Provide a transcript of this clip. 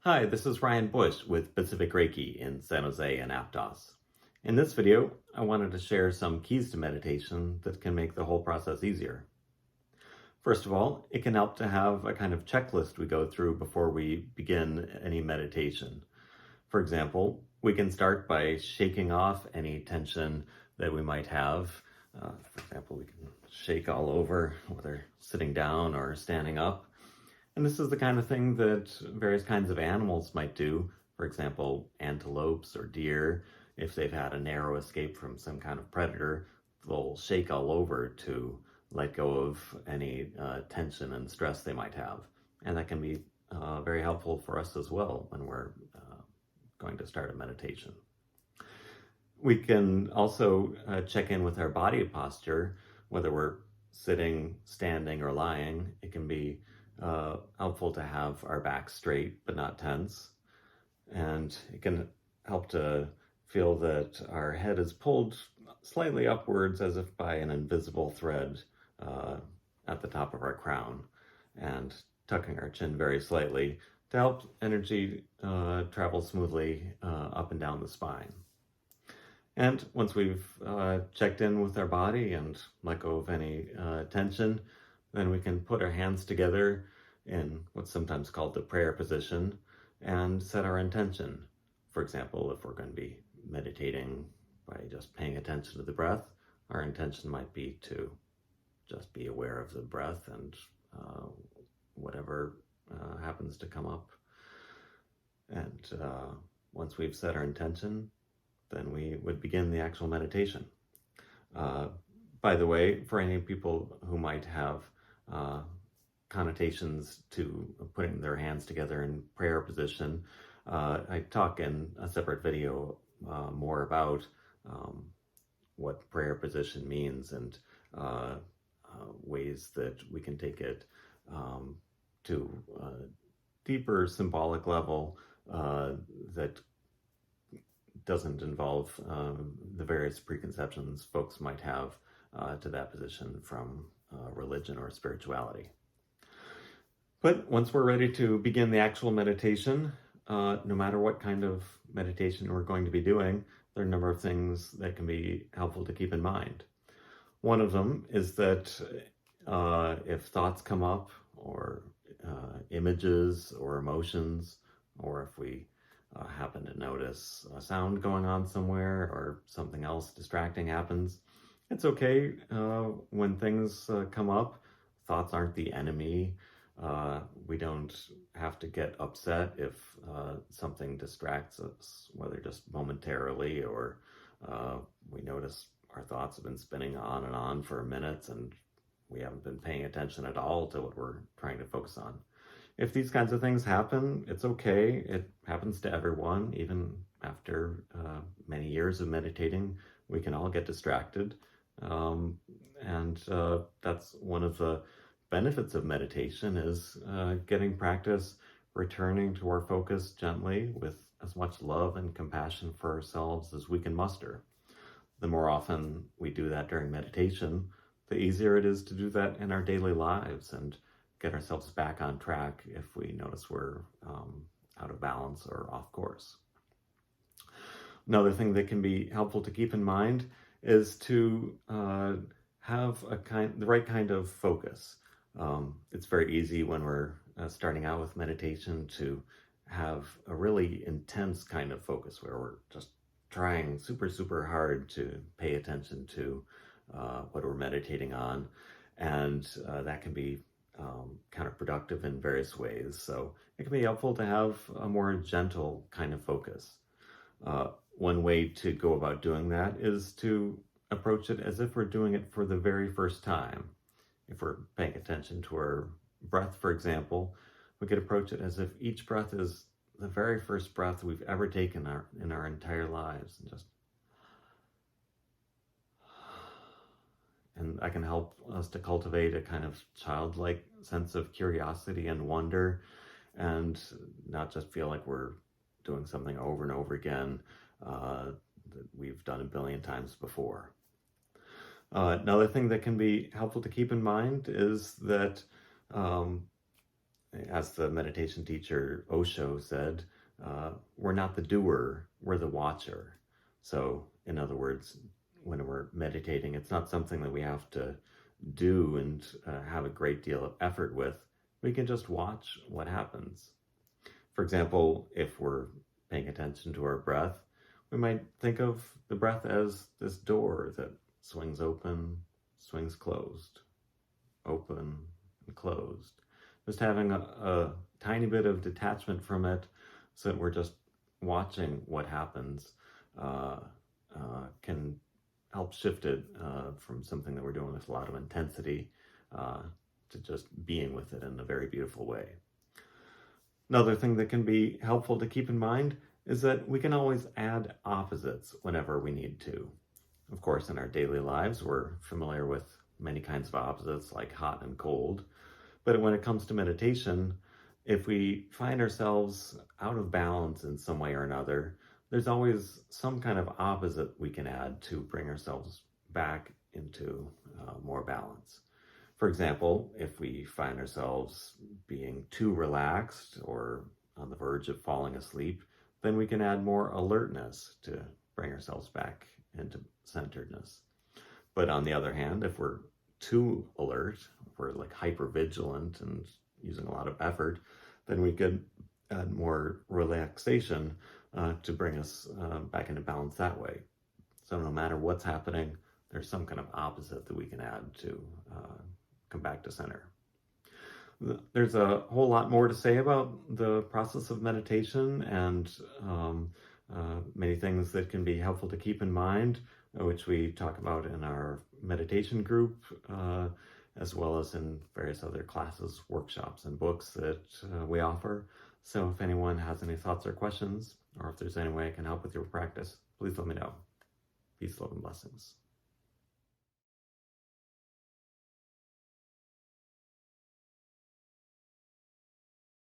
Hi, this is Ryan Bush with Pacific Reiki in San Jose and Aptos. In this video, I wanted to share some keys to meditation that can make the whole process easier. First of all, it can help to have a kind of checklist we go through before we begin any meditation. For example, we can start by shaking off any tension that we might have. For example, we can shake all over, whether sitting down or standing up. And this is the kind of thing that various kinds of animals might do. For example, antelopes or deer, if they've had a narrow escape from some kind of predator, they'll shake all over to let go of any tension and stress they might have. And that can be very helpful for us as well when we're going to start a meditation. We can also check in with our body posture, whether we're sitting, standing, or lying. It can be helpful to have our back straight but not tense, and it can help to feel that our head is pulled slightly upwards as if by an invisible thread at the top of our crown, and tucking our chin very slightly to help energy travel smoothly up and down the spine. And once we've checked in with our body and let go of any tension, then we can put our hands together in what's sometimes called the prayer position and set our intention. For example, if we're going to be meditating by just paying attention to the breath, our intention might be to just be aware of the breath and whatever happens to come up. And once we've set our intention, then we would begin the actual meditation. By the way, for any people who might have connotations to putting their hands together in prayer position, I talk in a separate video more about what prayer position means and ways that we can take it to a deeper symbolic level that doesn't involve the various preconceptions folks might have to that position from religion or spirituality. But once we're ready to begin the actual meditation, no matter what kind of meditation we're going to be doing, there are a number of things that can be helpful to keep in mind. One of them is that if thoughts come up, or images or emotions, or if we happen to notice a sound going on somewhere or something else distracting happens, it's okay when things come up. Thoughts aren't the enemy. We don't have to get upset if something distracts us, whether just momentarily or we notice our thoughts have been spinning on and on for minutes and we haven't been paying attention at all to what we're trying to focus on. If these kinds of things happen, it's okay. It happens to everyone. Even after many years of meditating, we can all get distracted. And that's one of the benefits of meditation, is getting practice returning to our focus gently with as much love and compassion for ourselves as we can muster. The more often we do that during meditation, the easier it is to do that in our daily lives and get ourselves back on track if we notice we're out of balance or off course. Another thing that can be helpful to keep in mind is to have the right kind of focus. It's very easy when we're starting out with meditation to have a really intense kind of focus where we're just trying super hard to pay attention to what we're meditating on, and that can be counterproductive in various ways. So it can be helpful to have a more gentle kind of focus. One way to go about doing that is to approach it as if we're doing it for the very first time. If we're paying attention to our breath, for example, we could approach it as if each breath is the very first breath we've ever taken in our entire lives, and that can help us to cultivate a kind of childlike sense of curiosity and wonder, and not just feel like we're doing something over and over again that we've done a billion times before. Another thing that can be helpful to keep in mind is that as the meditation teacher Osho said, we're not the doer, we're the watcher. So, in other words, when we're meditating, it's not something that we have to do and have a great deal of effort with. We can just watch what happens. For example, if we're paying attention to our breath, we might think of the breath as this door that swings open, swings closed, open and closed. Just having a tiny bit of detachment from it so that we're just watching what happens can help shift it from something that we're doing with a lot of intensity to just being with it in a very beautiful way. Another thing that can be helpful to keep in mind is that we can always add opposites whenever we need to. Of course, in our daily lives, we're familiar with many kinds of opposites like hot and cold. But when it comes to meditation, if we find ourselves out of balance in some way or another, there's always some kind of opposite we can add to bring ourselves back into more balance. For example, if we find ourselves being too relaxed or on the verge of falling asleep, then we can add more alertness to bring ourselves back into centeredness. But on the other hand, if we're too alert, if we're like hyper vigilant and using a lot of effort, then we could add more relaxation to bring us back into balance that way. So no matter what's happening, there's some kind of opposite that we can add to come back to center. There's a whole lot more to say about the process of meditation and many things that can be helpful to keep in mind, which we talk about in our meditation group, as well as in various other classes, workshops, and books that we offer. So if anyone has any thoughts or questions, or if there's any way I can help with your practice, please let me know. Peace, love, and blessings.